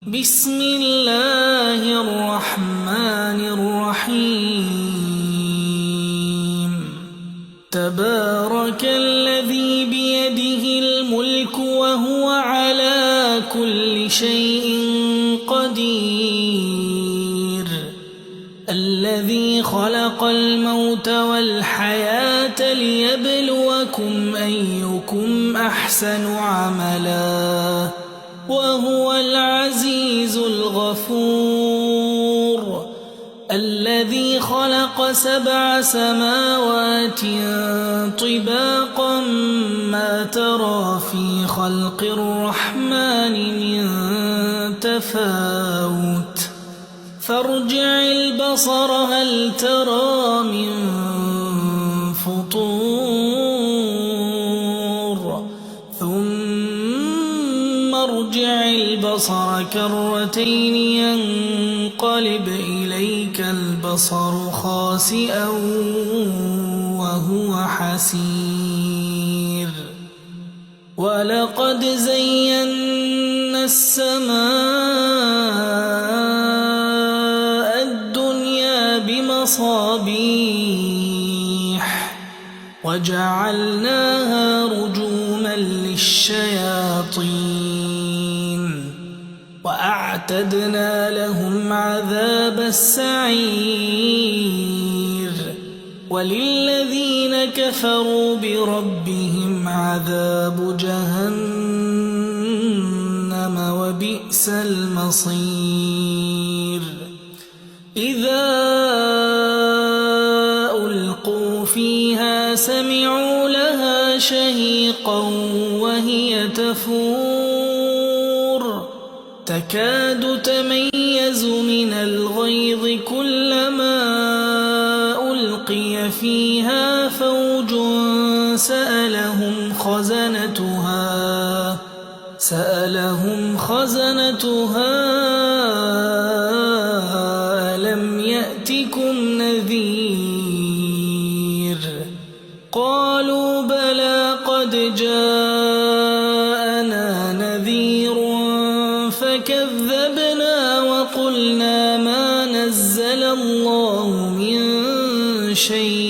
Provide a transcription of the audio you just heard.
بسم الله الرحمن الرحيم تبارك الذي بيده الملك وهو على كل شيء قدير الذي خلق الموت والحياة ليبلوكم أيكم أحسن عملا وهو العزيز الغفور الذي خلق 7 سماوات طباقا ما ترى في خلق الرحمن من تفاوت فارجع البصر هل ترى من فطور ثم ارجع البصر كرتين ينقلب إليك البصر خاسئا وهو حسير ولقد زينا السماء الدنيا بمصابيح وجعلناها رجوما للشياطين وأعتدنا لهم عذاب السعير وللذين كفروا بربهم عذاب جهنم وبئس المصير إذا ألقوا فيها سمعوا لها شهيقا وهي تفور تكاد تميز من الغيظ كلما ألقي فيها فوج سألهم خزنتها ألم يأتكم نذير قالوا بلى قد جاءنا نذير فكذبنا وقلنا ما نزل الله من شيء